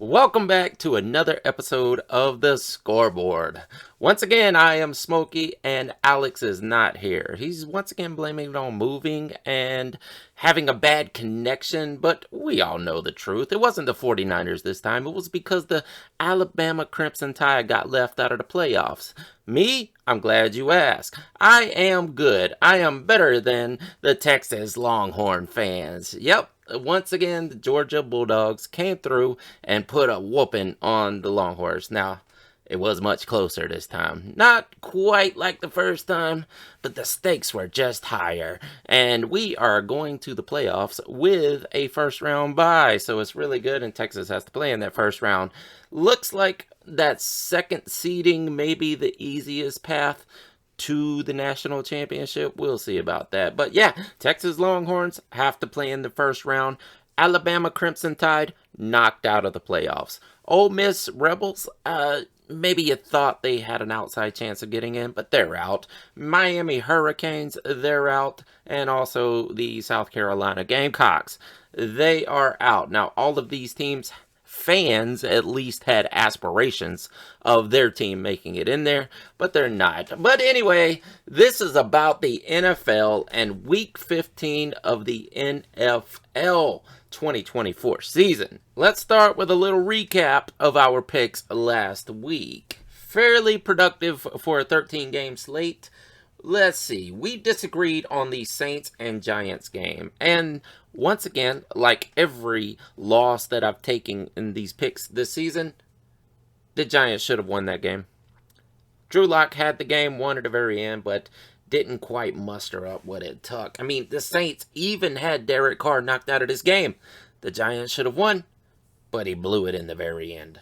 Welcome back to another episode of the Scoreboard. Once again, I am Smokey and Alex is not here. He's once again blaming it on moving and having a bad connection, but we all know the truth. It wasn't the 49ers this time. It was because the Alabama Crimson Tide got left out of the playoffs. Me? I'm glad you asked. I am good. I am better than the Texas Longhorn fans. Yep. Once again, the Georgia Bulldogs came through and put a whooping on the Longhorns. Now, it was much closer this time. Not quite like the first time, but the stakes were just higher. And we are going to the playoffs with a first round bye. So it's really good, and Texas has to play in that first round. Looks like that second seeding may be the easiest path to the national championship. We'll see about that. But yeah, Texas Longhorns have to play in the first round. Alabama Crimson Tide knocked out of the playoffs. Ole Miss Rebels, maybe you thought they had an outside chance of getting in, but they're out. Miami Hurricanes, they're out. And also the South Carolina Gamecocks, they are out. Now, all of these teams, fans at least had aspirations of their team making it in there, but they're not. But anyway, this is about the NFL and week 15 of the NFL 2024 season. Let's start with a little recap of our picks last week. Fairly productive for a 13-game slate. Let's see, we disagreed on the Saints and Giants game, and once again, like every loss that I've taken in these picks this season, the Giants should have won that game. Drew Lock had the game, won at the very end, but didn't quite muster up what it took. I mean, the Saints even had Derek Carr knocked out of this game. The Giants should have won, but he blew it in the very end.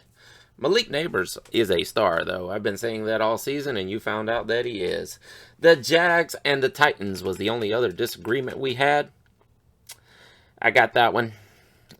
Malik Neighbors is a star, though. I've been saying that all season, and you found out that he is. The Jags and the Titans was the only other disagreement we had. I got that one.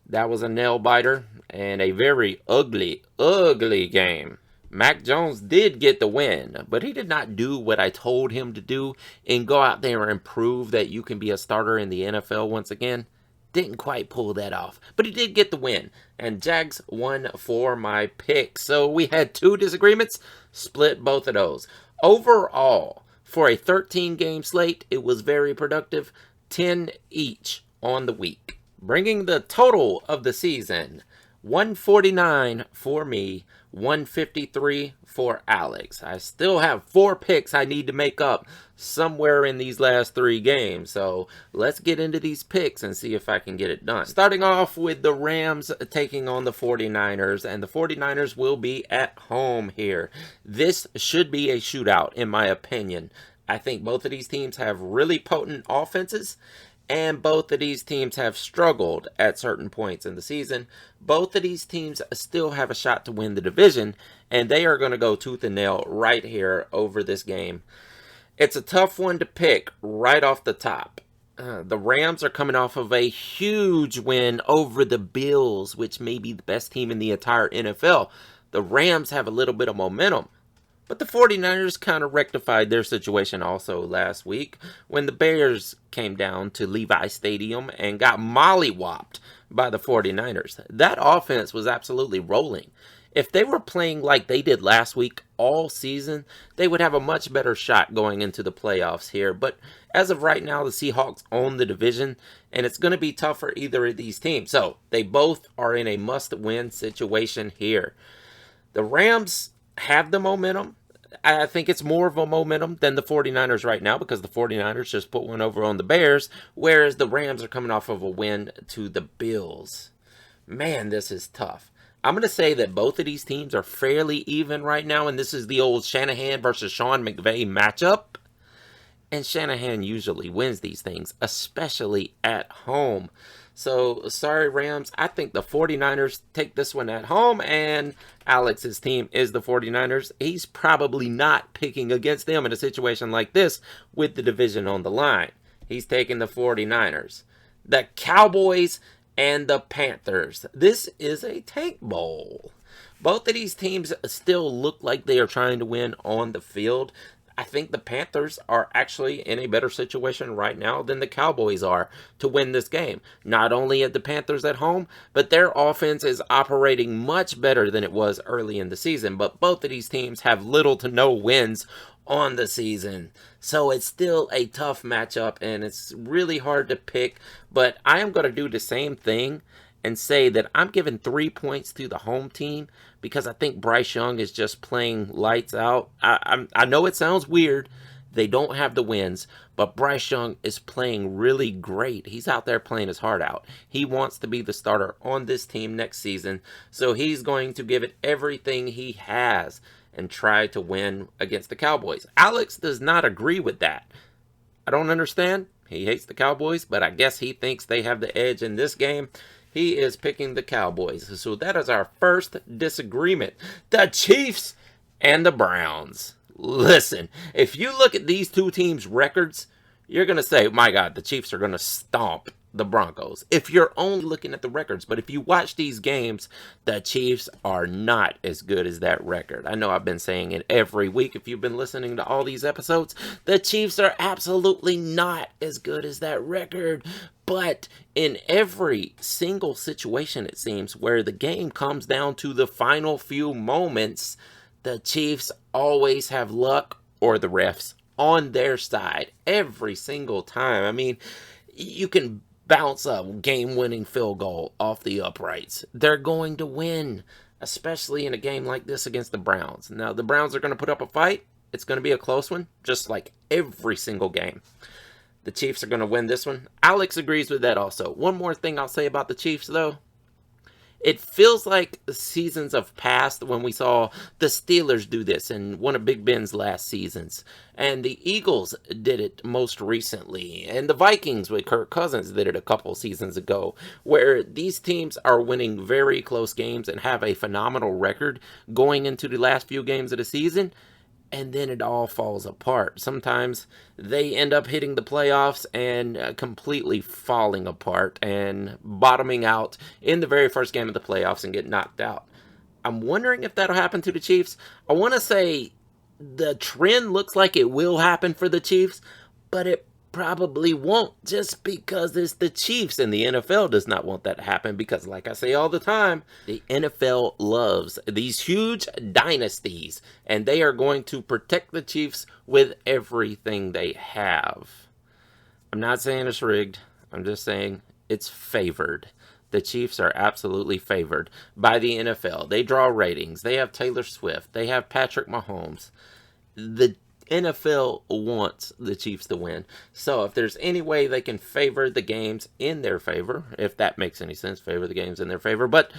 That was a nail-biter and a very ugly, ugly game. Mac Jones did get the win, but he did not do what I told him to do and go out there and prove that you can be a starter in the NFL once again. Didn't quite pull that off, but he did get the win, and Jags won for my pick. So we had two disagreements, split both of those. Overall, for a 13-game slate, it was very productive, 10 each on the week, bringing the total of the season 149 for me, 153 for Alex. I still have 4 picks I need to make up somewhere in these last 3 games. So let's get into these picks and see if I can get it done. Starting off with the Rams taking on the 49ers, and the 49ers will be at home here. This should be a shootout in my opinion. I think both of these teams have really potent offenses, and both of these teams have struggled at certain points in the season. Both of these teams still have a shot to win the division, and they are going to go tooth and nail right here over this game. It's a tough one to pick right off the top. The Rams are coming off of a huge win over the Bills, which may be the best team in the entire NFL. The Rams have a little bit of momentum. But the 49ers kind of rectified their situation also last week when the Bears came down to Levi Stadium and got mollywopped by the 49ers. That offense was absolutely rolling. If they were playing like they did last week all season, they would have a much better shot going into the playoffs here. But as of right now, the Seahawks own the division, and it's going to be tough for either of these teams. So they both are in a must-win situation here. The Rams have the momentum. I think it's more of a momentum than the 49ers right now because the 49ers just put one over on the Bears, whereas the Rams are coming off of a win to the Bills. Man, this is tough. I'm going to say that both of these teams are fairly even right now, and this is the old Shanahan versus Sean McVay matchup. And Shanahan usually wins these things, especially at home. So, sorry, Rams. I think the 49ers take this one at home, and Alex's team is the 49ers. He's probably not picking against them in a situation like this with the division on the line. He's taking the 49ers. The Cowboys and the Panthers. This is a tank bowl. Both of these teams still look like they are trying to win on the field. I think the Panthers are actually in a better situation right now than the Cowboys are to win this game. Not only at the Panthers at home, but their offense is operating much better than it was early in the season. But both of these teams have little to no wins on the season. So it's still a tough matchup, and it's really hard to pick. But I am going to do the same thing and say that I'm giving 3 points to the home team because I think Bryce Young is just playing lights out. I know it sounds weird. They don't have the wins, but Bryce Young is playing really great. He's out there playing his heart out. He wants to be the starter on this team next season, so he's going to give it everything he has and try to win against the Cowboys. Alex does not agree with that. I don't understand. He hates the Cowboys, but I guess he thinks they have the edge in this game. He is picking the Cowboys. So that is our first disagreement. The Chiefs and the Browns. Listen, if you look at these two teams' records, you're going to say, my God, the Chiefs are going to stomp the Broncos. If you're only looking at the records, but if you watch these games, the Chiefs are not as good as that record. I know I've been saying it every week if you've been listening to all these episodes. The Chiefs are absolutely not as good as that record. But in every single situation, it seems, where the game comes down to the final few moments, the Chiefs always have luck or the refs on their side every single time. I mean, you can bounce a game-winning field goal off the uprights. They're going to win, especially in a game like this against the Browns. Now, the Browns are going to put up a fight. It's going to be a close one, just like every single game. The Chiefs are going to win this one. Alex agrees with that also. One more thing I'll say about the Chiefs, though. It feels like seasons of past when we saw the Steelers do this in one of Big Ben's last seasons. And the Eagles did it most recently. And the Vikings with Kirk Cousins did it a couple seasons ago. Where these teams are winning very close games and have a phenomenal record going into the last few games of the season. And then it all falls apart. Sometimes they end up hitting the playoffs and completely falling apart and bottoming out in the very first game of the playoffs and get knocked out. I'm wondering if that'll happen to the Chiefs. I want to say the trend looks like it will happen for the Chiefs, but it probably won't just because it's the Chiefs, and the NFL does not want that to happen because, like I say all the time, the NFL loves these huge dynasties, and they are going to protect the Chiefs with everything they have. I'm not saying it's rigged. I'm just saying it's favored. The Chiefs are absolutely favored by the NFL. They draw ratings. They have Taylor Swift. They have Patrick Mahomes. The NFL wants the Chiefs to win. So if there's any way they can favor the games in their favor, if that makes any sense, favor the games in their favor, but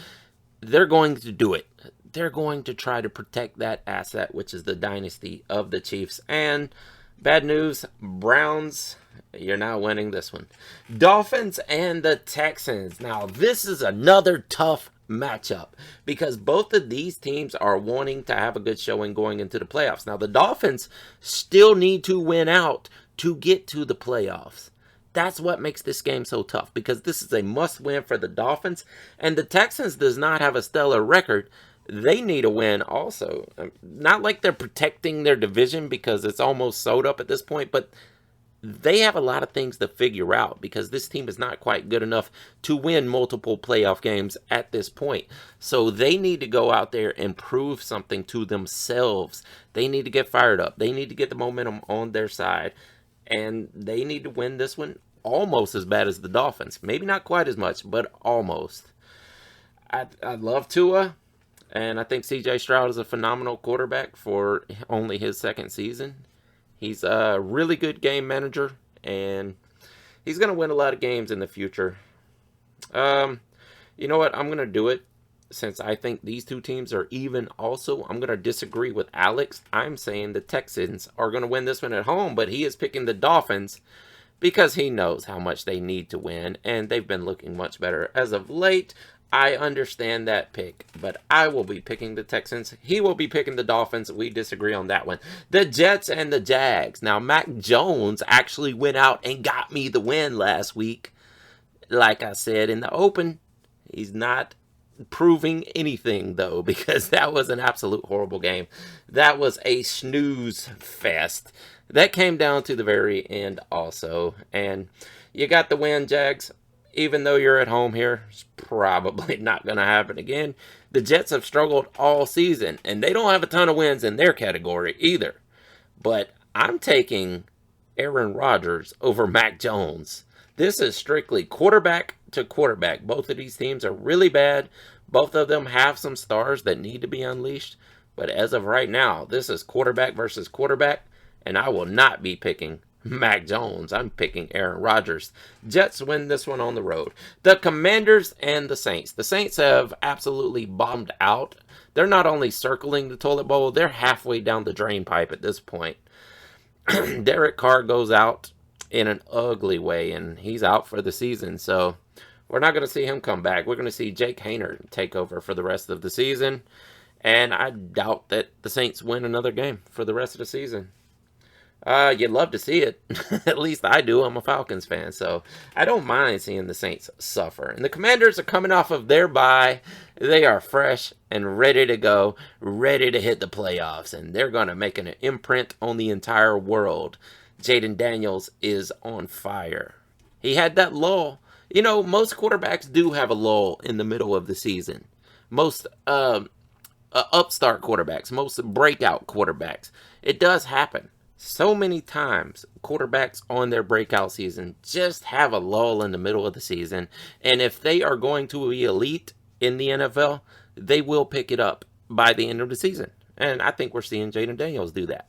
they're going to do it. They're going to try to protect that asset, which is the dynasty of the Chiefs. And bad news, Browns, you're not winning this one. Dolphins and the Texans. Now, this is another tough matchup because both of these teams are wanting to have a good showing going into the playoffs. Now, the Dolphins still need to win out to get to the playoffs. That's what makes this game so tough because this is a must-win for the Dolphins, and the Texans does not have a stellar record. They need a win also. Not like they're protecting their division because it's almost sewed up at this point, but they have a lot of things to figure out because this team is not quite good enough to win multiple playoff games at this point. So they need to go out there and prove something to themselves. They need to get fired up. They need to get the momentum on their side. And they need to win this one almost as bad as the Dolphins. Maybe not quite as much, but almost. I love Tua. And I think C.J. Stroud is a phenomenal quarterback for only his second season. He's a really good game manager, and he's going to win a lot of games in the future. You know what? I'm going to do it. Since I think these two teams are even also, I'm going to disagree with Alex. I'm saying the Texans are going to win this one at home, but he is picking the Dolphins because he knows how much they need to win, and they've been looking much better as of late. I understand that pick, but I will be picking the Texans. He will be picking the Dolphins. We disagree on that one. The Jets and the Jags. Now, Mac Jones actually went out and got me the win last week. Like I said in the open, he's not proving anything, though, because that was an absolute horrible game. That was a snooze fest. That came down to the very end also. And you got the win, Jags. Even though you're at home here, it's probably not going to happen again. The Jets have struggled all season, and they don't have a ton of wins in their category either. But I'm taking Aaron Rodgers over Mac Jones. This is strictly quarterback to quarterback. Both of these teams are really bad. Both of them have some stars that need to be unleashed. But as of right now, this is quarterback versus quarterback, and I will not be picking Mac Jones. I'm picking Aaron Rodgers. Jets win this one on the road. The Commanders and the Saints. The Saints have absolutely bombed out. They're not only circling the toilet bowl, they're halfway down the drain pipe at this point. Derek Carr goes out in an ugly way, and he's out for the season. So we're not going to see him come back. We're going to see Jake Haener take over for the rest of the season. And I doubt that the Saints win another game for the rest of the season. You'd love to see it. At least I do. I'm a Falcons fan, so I don't mind seeing the Saints suffer. And the Commanders are coming off of their bye. They are fresh and ready to go, ready to hit the playoffs, and they're going to make an imprint on the entire world. Jaden Daniels is on fire. He had that lull. You know, most quarterbacks do have a lull in the middle of the season. Most upstart quarterbacks, most breakout quarterbacks. It does happen. So many times, quarterbacks on their breakout season just have a lull in the middle of the season. And if they are going to be elite in the NFL, they will pick it up by the end of the season. And I think we're seeing Jaden Daniels do that.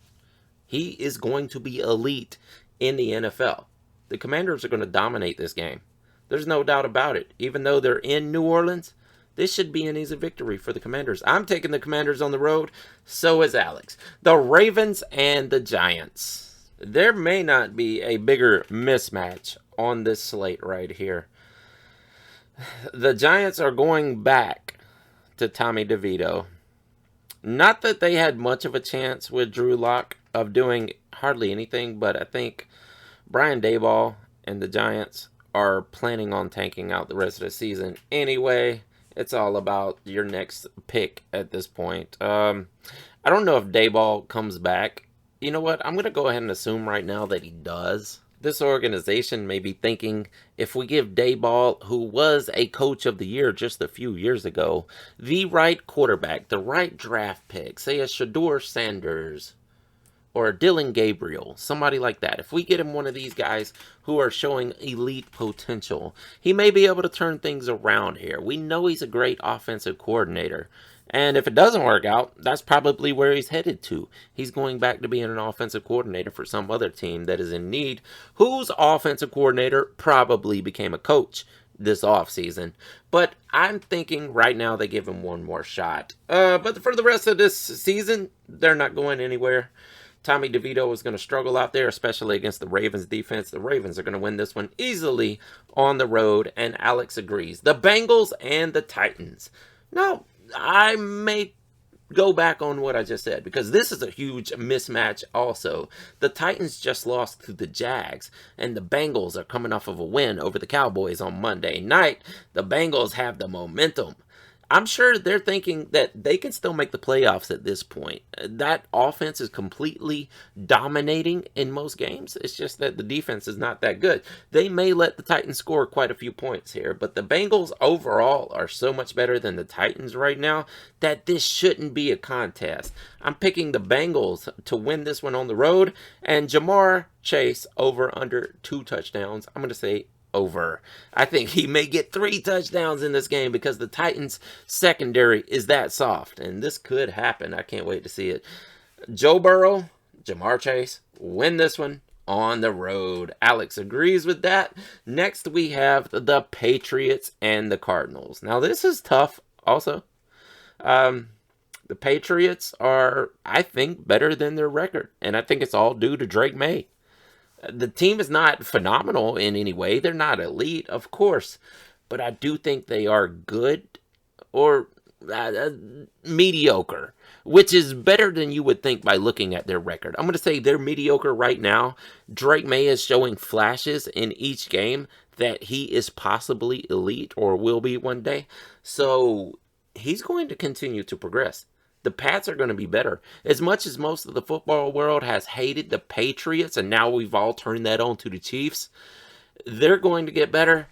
He is going to be elite in the NFL. The Commanders are going to dominate this game. There's no doubt about it. Even though they're in New Orleans, this should be an easy victory for the Commanders. I'm taking the Commanders on the road. So is Alex. The Ravens and the Giants. There may not be a bigger mismatch on this slate right here. The Giants are going back to Tommy DeVito. Not that they had much of a chance with Drew Lock of doing hardly anything, but I think Brian Daboll and the Giants are planning on tanking out the rest of the season anyway. It's all about your next pick at this point. I don't know if Daboll comes back. You know what? I'm going to go ahead and assume right now that he does. This organization may be thinking, if we give Daboll, who was a coach of the year just a few years ago, the right quarterback, the right draft pick, say a Shedeur Sanders or a Dylan Gabriel, somebody like that. If we get him one of these guys who are showing elite potential, he may be able to turn things around here. We know he's a great offensive coordinator. And if it doesn't work out, that's probably where he's headed to. He's going back to being an offensive coordinator for some other team that is in need, whose offensive coordinator probably became a coach this offseason. But I'm thinking right now they give him one more shot. But for the rest of this season, they're not going anywhere. Tommy DeVito is going to struggle out there, especially against the Ravens defense. The Ravens are going to win this one easily on the road, and Alex agrees. The Bengals and the Titans. Now, I may go back on what I just said, because this is a huge mismatch also. The Titans just lost to the Jags, and the Bengals are coming off of a win over the Cowboys on Monday night. The Bengals have the momentum. I'm sure they're thinking that they can still make the playoffs at this point. That offense is completely dominating in most games. It's just that the defense is not that good. They may let the Titans score quite a few points here, but the Bengals overall are so much better than the Titans right now that this shouldn't be a contest. I'm picking the Bengals to win this one on the road, and Jamar Chase over under 2 touchdowns. I'm going to say over. I think he may get 3 touchdowns in this game because the Titans secondary is that soft, and this could happen. I can't wait to see it. Joe Burrow, Jamar Chase, win this one on the road. Alex agrees with that. Next we have the Patriots and the Cardinals. Now this is tough also. The Patriots are, I think, better than their record, and I think it's all due to Drake May. The team is not phenomenal in any way. They're not elite, of course. But I do think they are good. Or mediocre, which is better than you would think by looking at their record. I'm going to say they're mediocre right now. Drake May is showing flashes in each game that he is possibly elite or will be one day. So he's going to continue to progress. The Pats are going to be better. As much as most of the football world has hated the Patriots, and now we've all turned that on to the Chiefs, they're going to get better.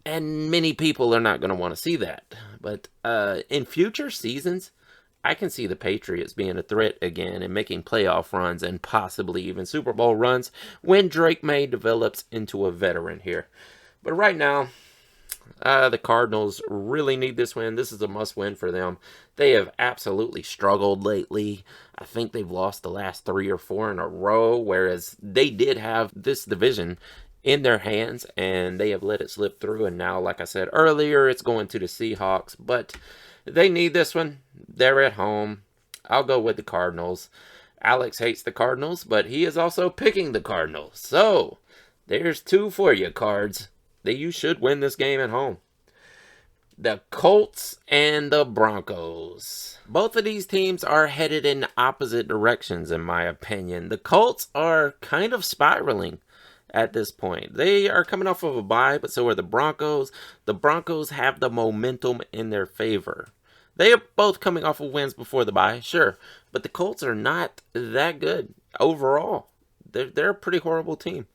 And many people are not going to want to see that. But in future seasons, I can see the Patriots being a threat again and making playoff runs and possibly even Super Bowl runs when Drake May develops into a veteran here. But right now, the Cardinals really need this win. This is a must-win for them. They have absolutely struggled lately. I think they've lost the last 3 or 4 in a row, whereas they did have this division in their hands, and they have let it slip through. And now, like I said earlier, it's going to the Seahawks. But they need this one. They're at home. I'll go with the Cardinals. Alex hates the Cardinals, but he is also picking the Cardinals. So, there's 2 for you, Cards. That you should win this game at home. The Colts and the Broncos. Both of these teams are headed in opposite directions, in my opinion. The Colts are kind of spiraling at this point. They are coming off of a bye, but so are the Broncos. The Broncos have the momentum in their favor. They are both coming off of wins before the bye, sure, but the Colts are not that good overall. They're a pretty horrible team.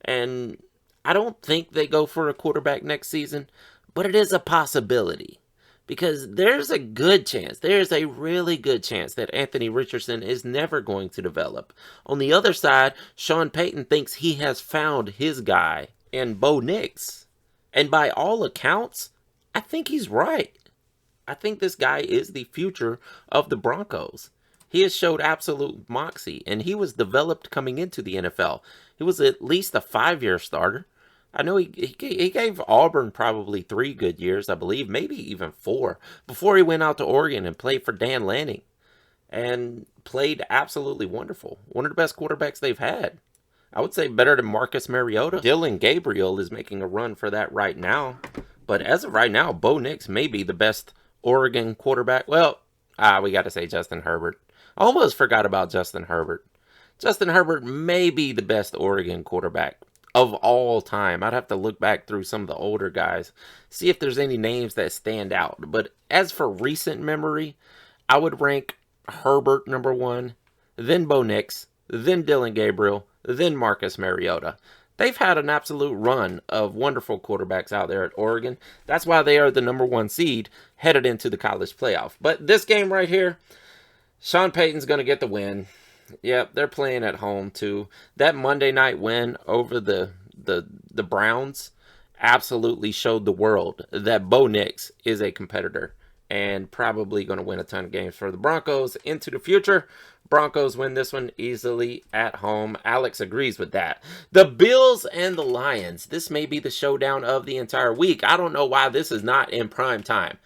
And I don't think they go for a quarterback next season, but it is a possibility. Because there's a good chance, there's a really good chance that Anthony Richardson is never going to develop. On the other side, Sean Payton thinks he has found his guy in Bo Nix. And by all accounts, I think he's right. I think this guy is the future of the Broncos. He has showed absolute moxie, and he was developed coming into the NFL. He was at least a 5-year starter. I know he gave Auburn probably 3 good years, I believe, maybe even 4, before he went out to Oregon and played for Dan Lanning. And played absolutely wonderful. One of the best quarterbacks they've had. I would say better than Marcus Mariota. Dylan Gabriel is making a run for that right now. But as of right now, Bo Nix may be the best Oregon quarterback. Well, we got to say Justin Herbert. I almost forgot about Justin Herbert. Justin Herbert may be the best Oregon quarterback of all time. I'd have to look back through some of the older guys, see if there's any names that stand out. But as for recent memory, I would rank Herbert number 1, then Bo Nix, then Dylan Gabriel, then Marcus Mariota. They've had an absolute run of wonderful quarterbacks out there at Oregon. That's why they are the number 1 seed headed into the college playoff. But this game right here, Sean Payton's going to get the win. Yep, they're playing at home too. That Monday night win over the Browns absolutely showed the world that Bo Nix is a competitor and probably going to win a ton of games for the Broncos into the future. Broncos win this one easily at home. Alex agrees with that. The Bills and the Lions. This may be the showdown of the entire week. I don't know why this is not in prime time.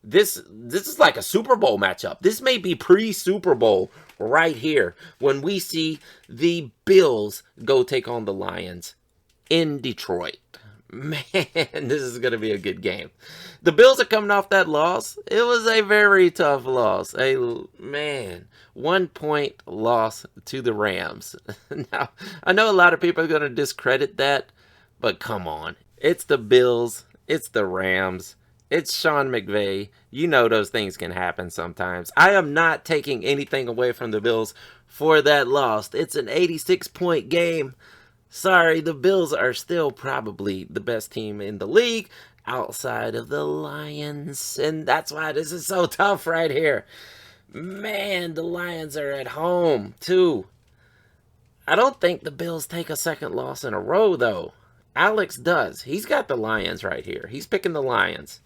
This is like a Super Bowl matchup. This may be pre-Super Bowl right here when we see the Bills go take on the Lions in Detroit. Man, this is going to be a good game. The Bills are coming off that loss. It was a very tough loss. 1-point loss to the Rams. Now, I know a lot of people are going to discredit that, but come on. It's the Bills. It's the Rams. It's Sean McVay. You know those things can happen sometimes. I am not taking anything away from the Bills for that loss. It's an 86-point game. Sorry, the Bills are still probably the best team in the league outside of the Lions. And that's why this is so tough right here. Man, the Lions are at home, too. I don't think the Bills take a second loss in a row, though. Alex does. He's got the Lions right here. He's picking the Lions.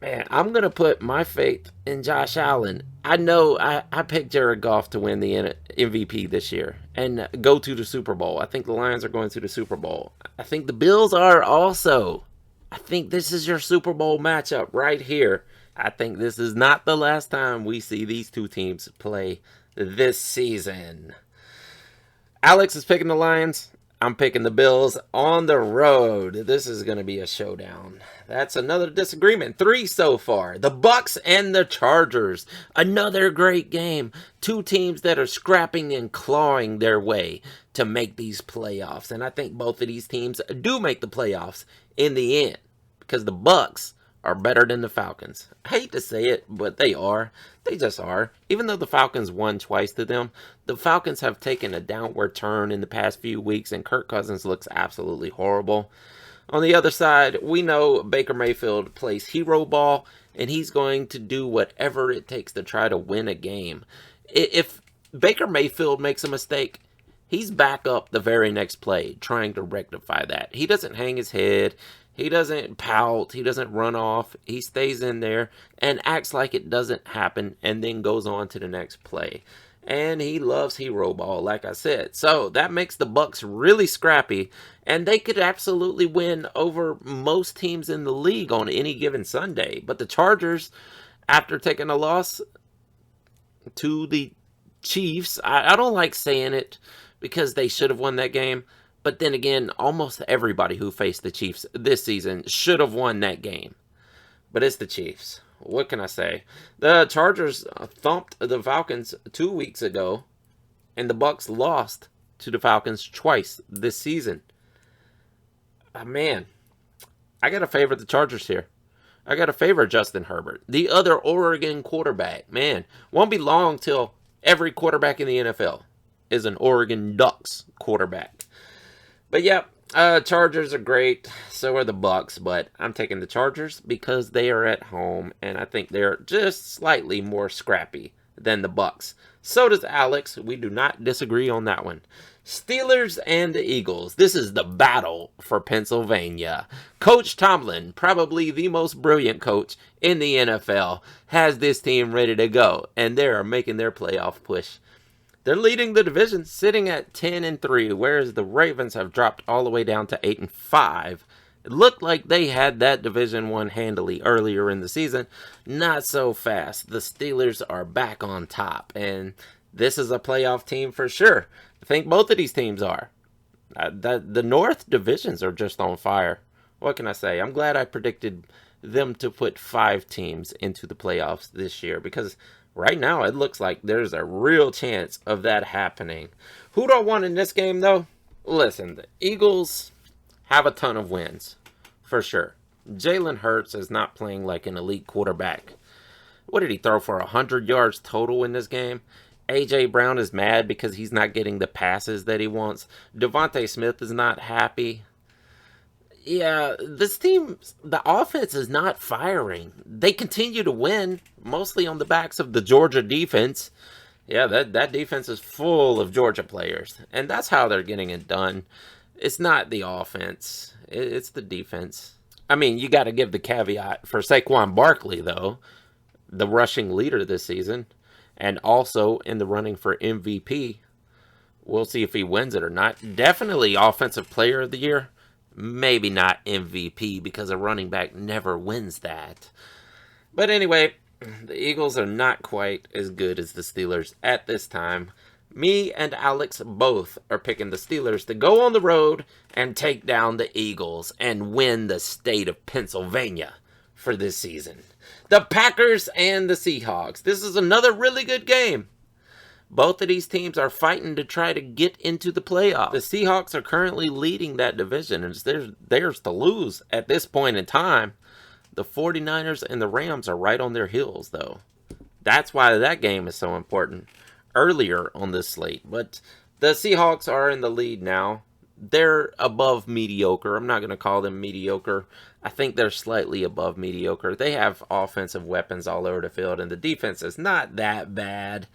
Man, I'm going to put my faith in Josh Allen. I know I picked Jared Goff to win the MVP this year and go to the Super Bowl. I think the Lions are going to the Super Bowl. I think the Bills are also. I think this is your Super Bowl matchup right here. I think this is not the last time we see these two teams play this season. Alex is picking the Lions. I'm picking the Bills on the road. This is going to be a showdown. That's another disagreement. 3 so far. The Bucks and the Chargers. Another great game. 2 teams that are scrapping and clawing their way to make these playoffs. And I think both of these teams do make the playoffs in the end. Because the Bucks are better than the Falcons. I hate to say it, but they are. They just are. Even though the Falcons won twice to them, the Falcons have taken a downward turn in the past few weeks, and Kirk Cousins looks absolutely horrible. On the other side, we know Baker Mayfield plays hero ball, and he's going to do whatever it takes to try to win a game. If Baker Mayfield makes a mistake, he's back up the very next play, trying to rectify that. He doesn't hang his head. He doesn't pout. He doesn't run off. He stays in there and acts like it doesn't happen and then goes on to the next play. And he loves hero ball, like I said. So that makes the Bucks really scrappy, and they could absolutely win over most teams in the league on any given Sunday. But the Chargers, after taking a loss to the Chiefs, I don't like saying it because they should have won that game. But then again, almost everybody who faced the Chiefs this season should have won that game. But it's the Chiefs. What can I say? The Chargers thumped the Falcons 2 weeks ago, and the Bucks lost to the Falcons twice this season. Man, I got to favor the Chargers here. I got to favor Justin Herbert, the other Oregon quarterback. Man, won't be long till every quarterback in the NFL is an Oregon Ducks quarterback. But yeah, Chargers are great. So are the Bucks, but I'm taking the Chargers because they are at home, and I think they're just slightly more scrappy than the Bucks. So does Alex. We do not disagree on that one. Steelers and the Eagles. This is the battle for Pennsylvania. Coach Tomlin, probably the most brilliant coach in the NFL, has this team ready to go, and they are making their playoff push. They're leading the division, sitting at 10-3, whereas the Ravens have dropped all the way down to 8-5. It looked like they had that division won handily earlier in the season. Not so fast. The Steelers are back on top, and this is a playoff team for sure. I think both of these teams are. The North divisions are just on fire. What can I say? I'm glad I predicted them to put 5 teams into the playoffs this year, because right now, it looks like there's a real chance of that happening. Who do I want in this game, though? Listen, the Eagles have a ton of wins, for sure. Jalen Hurts is not playing like an elite quarterback. What did he throw for 100 yards total in this game? A.J. Brown is mad because he's not getting the passes that he wants. Devontae Smith is not happy. Yeah, this team, the offense is not firing. They continue to win, mostly on the backs of the Georgia defense. Yeah, that defense is full of Georgia players, and that's how they're getting it done. It's not the offense, it's the defense. I mean, you got to give the caveat for Saquon Barkley, though, the rushing leader this season, and also in the running for MVP. We'll see if he wins it or not. Definitely Offensive Player of the Year. Maybe not MVP, because a running back never wins that. But anyway, the Eagles are not quite as good as the Steelers at this time. Me and Alex both are picking the Steelers to go on the road and take down the Eagles and win the state of Pennsylvania for this season. The Packers and the Seahawks. This is another really good game. Both of these teams are fighting to try to get into the playoffs. The Seahawks are currently leading that division, and it's theirs to lose at this point in time. The 49ers and the Rams are right on their heels, though. That's why that game is so important earlier on this slate. But the Seahawks are in the lead now. They're above mediocre. I'm not going to call them mediocre. I think they're slightly above mediocre. They have offensive weapons all over the field, and the defense is not that bad.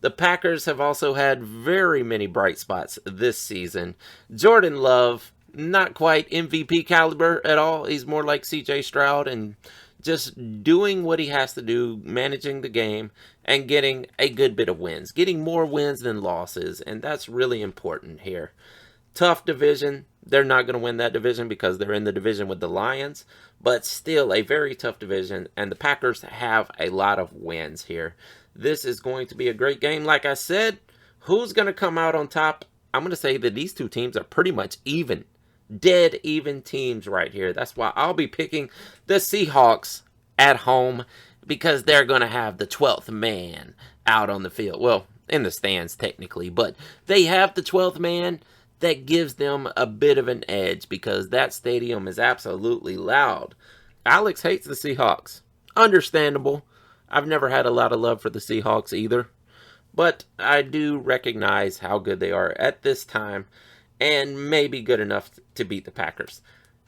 The Packers have also had very many bright spots this season. Jordan Love, not quite MVP caliber at all. He's more like C.J. Stroud and just doing what he has to do, managing the game, and getting a good bit of wins. Getting more wins than losses, and that's really important here. Tough division. They're not going to win that division because they're in the division with the Lions, but still a very tough division, and the Packers have a lot of wins here. This is going to be a great game. Like I said, who's going to come out on top? I'm going to say that these two teams are pretty much even. Dead even teams right here. That's why I'll be picking the Seahawks at home, because they're going to have the 12th man out on the field. Well, in the stands technically, but they have the 12th man. That gives them a bit of an edge because that stadium is absolutely loud. Alex hates the Seahawks. Understandable. I've never had a lot of love for the Seahawks either. But I do recognize how good they are at this time and maybe good enough to beat the Packers.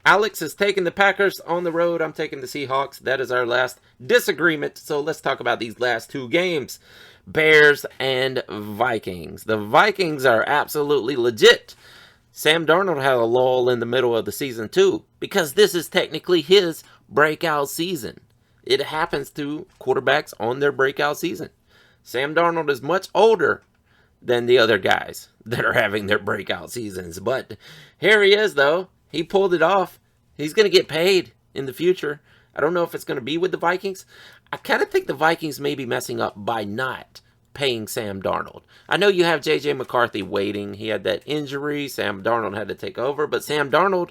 Alex is taking the Packers on the road. I'm taking the Seahawks. That is our last disagreement. So let's talk about these last two games. Bears and Vikings. The Vikings are absolutely legit. Sam Darnold had a lull in the middle of the season too, because this is technically his breakout season. It happens to quarterbacks on their breakout season. Sam Darnold is much older than the other guys that are having their breakout seasons. But here he is, though. He pulled it off. He's going to get paid in the future. I don't know if it's going to be with the Vikings. I kind of think the Vikings may be messing up by not paying Sam Darnold. I know you have J.J. McCarthy waiting. He had that injury. Sam Darnold had to take over. But Sam Darnold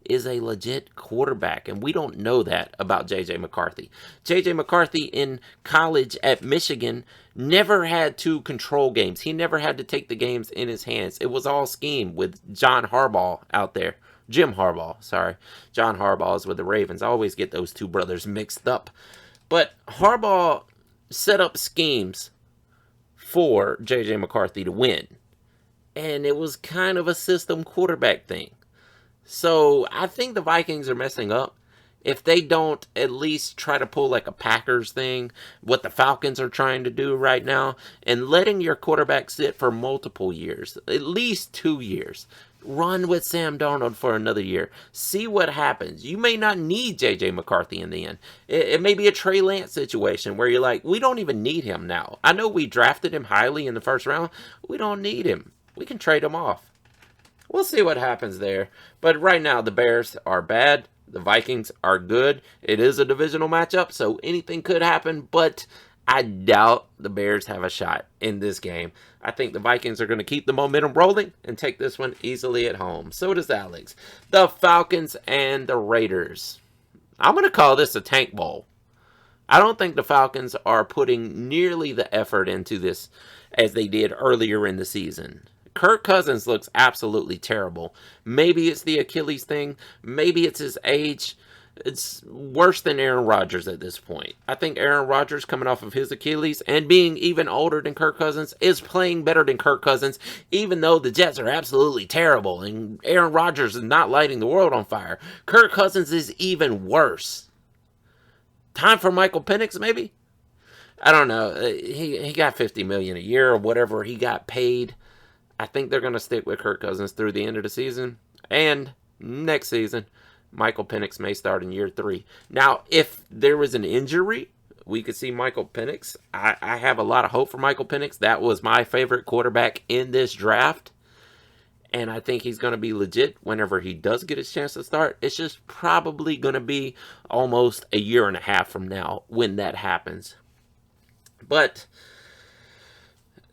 is a legit quarterback, and we don't know that about J.J. McCarthy. J.J. McCarthy in college at Michigan never had to control games. He never had to take the games in his hands. It was all scheme with John Harbaugh out there. Jim Harbaugh, sorry. John Harbaugh is with the Ravens. I always get those two brothers mixed up. But Harbaugh set up schemes for J.J. McCarthy to win. And it was kind of a system quarterback thing. So I think the Vikings are messing up if they don't at least try to pull like a Packers thing, what the Falcons are trying to do right now, and letting your quarterback sit for multiple years, at least 2 years. Run with Sam Darnold for another year. See what happens. You may not need J.J. McCarthy in the end. It may be a Trey Lance situation where you're like, we don't even need him now. I know we drafted him highly in the first round. We don't need him. We can trade him off. We'll see what happens there. But right now, the Bears are bad. The Vikings are good. It is a divisional matchup, so anything could happen. But I doubt the Bears have a shot in this game. I think the Vikings are going to keep the momentum rolling and take this one easily at home. So does Alex. The Falcons and the Raiders. I'm going to call this a tank bowl. I don't think the Falcons are putting nearly the effort into this as they did earlier in the season. Kirk Cousins looks absolutely terrible. Maybe it's the Achilles thing. Maybe it's his age. It's worse than Aaron Rodgers at this point. I think Aaron Rodgers, coming off of his Achilles and being even older than Kirk Cousins, is playing better than Kirk Cousins, even though the Jets are absolutely terrible and Aaron Rodgers is not lighting the world on fire. Kirk Cousins is even worse. Time for Michael Penix, maybe? I don't know. He got $50 million a year or whatever he got paid. I think they're going to stick with Kirk Cousins through the end of the season. And next season, Michael Penix may start in year 3. Now, if there was an injury, we could see Michael Penix. I have a lot of hope for Michael Penix. That was my favorite quarterback in this draft. And I think he's going to be legit whenever he does get his chance to start. It's just probably going to be almost a year and a half from now when that happens. But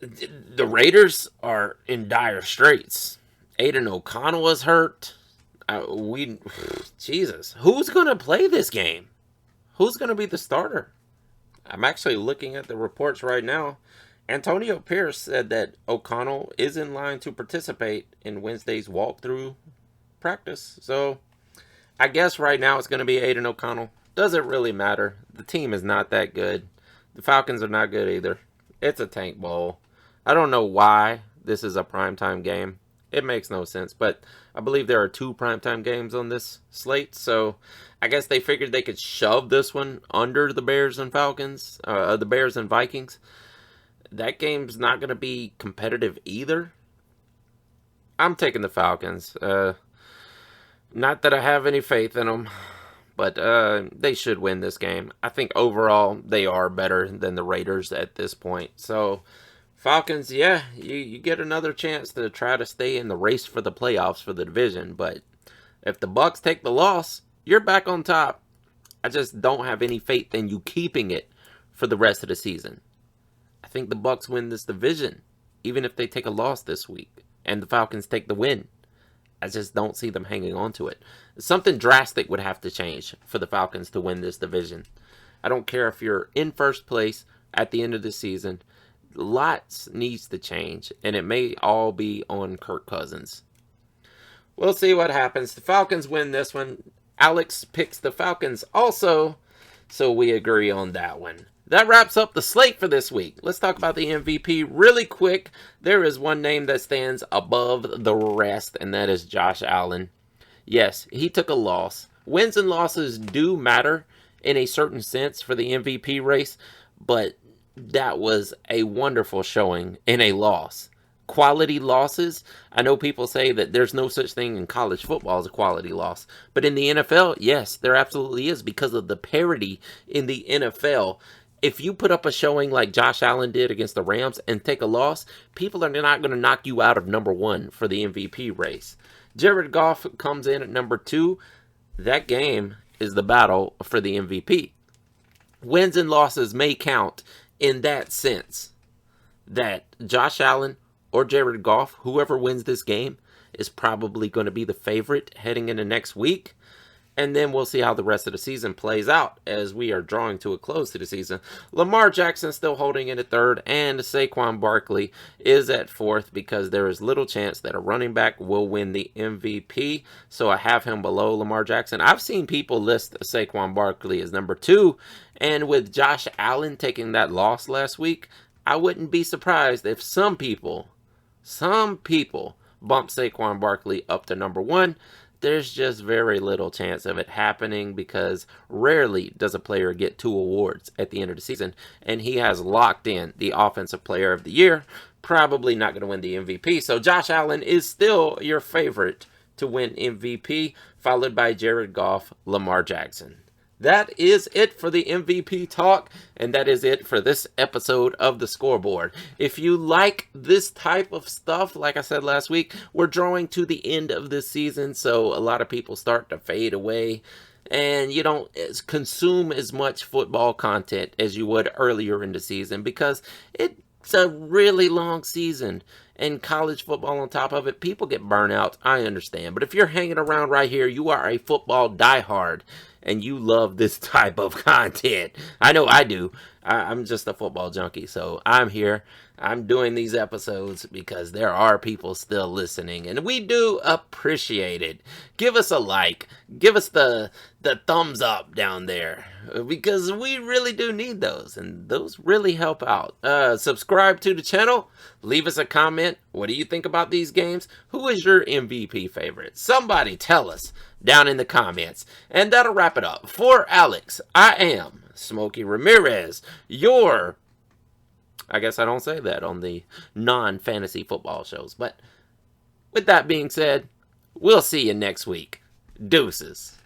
the Raiders are in dire straits. Aiden O'Connell is hurt. Jesus, who's going to play this game? Who's going to be the starter? I'm actually looking at the reports right now. Antonio Pierce said that O'Connell is in line to participate in Wednesday's walkthrough practice. So I guess right now it's going to be Aiden O'Connell. Doesn't really matter. The team is not that good. The Falcons are not good either. It's a tank bowl. I don't know why this is a primetime game. It makes no sense, but I believe there are 2 primetime games on this slate, so I guess they figured they could shove this one under the Bears and Falcons, the Bears and Vikings. That game's not going to be competitive either. I'm taking the Falcons. Not that I have any faith in them, but they should win this game. I think overall they are better than the Raiders at this point, so Falcons, yeah, you get another chance to try to stay in the race for the playoffs for the division. But if the Bucs take the loss, you're back on top. I just don't have any faith in you keeping it for the rest of the season. I think the Bucs win this division, even if they take a loss this week. and the Falcons take the win. I just don't see them hanging on to it. Something drastic would have to change for the Falcons to win this division. I don't care if you're in first place at the end of the season. Lots needs to change, and it may all be on Kirk Cousins. We'll see what happens. The Falcons win this one. Alex picks the Falcons also, so we agree on that one. That wraps up the slate for this week. Let's talk about the MVP really quick. There is one name that stands above the rest, and that is Josh Allen. Yes, he took a loss. Wins and losses do matter in a certain sense for the MVP race, but that was a wonderful showing in a loss. Quality losses, I know people say that there's no such thing in college football as a quality loss, but in the NFL, yes, there absolutely is because of the parity in the NFL. If you put up a showing like Josh Allen did against the Rams and take a loss, people are not going to knock you out of number one for the MVP race. Jared Goff comes in at number 2. That game is the battle for the MVP. Wins and losses may count in that sense that Josh Allen or Jared Goff, whoever wins this game, is probably going to be the favorite heading into next week. And then we'll see how the rest of the season plays out as we are drawing to a close to the season. Lamar Jackson still holding in at 3rd, and Saquon Barkley is at 4th because there is little chance that a running back will win the MVP. So I have him below Lamar Jackson. I've seen people list Saquon Barkley as number 2, and with Josh Allen taking that loss last week, I wouldn't be surprised if some people bump Saquon Barkley up to number 1. There's just very little chance of it happening because rarely does a player get 2 awards at the end of the season, and he has locked in the Offensive Player of the Year, probably not going to win the MVP. So Josh Allen is still your favorite to win MVP, followed by Jared Goff, Lamar Jackson. That is it for the MVP talk, and that is it for this episode of the Scoreboard. If you like this type of stuff, like I said last week, we're drawing to the end of this season, so a lot of people start to fade away, and you don't consume as much football content as you would earlier in the season because it's a really long season. And college football on top of it, people get burnt out. I understand. But if you're hanging around right here, you are a football diehard and you love this type of content. I know I do. I'm just a football junkie. So I'm here. I'm doing these episodes because there are people still listening. And we do appreciate it. Give us a like. Give us the thumbs up down there. Because we really do need those. And those really help out. Subscribe to the channel. Leave us a comment. What do you think about these games? Who is your MVP favorite? Somebody tell us down in the comments. And that'll wrap it up. For Alex, I am Smokey Rameriz, I guess I don't say that on the non-fantasy football shows. But with that being said, we'll see you next week. Deuces.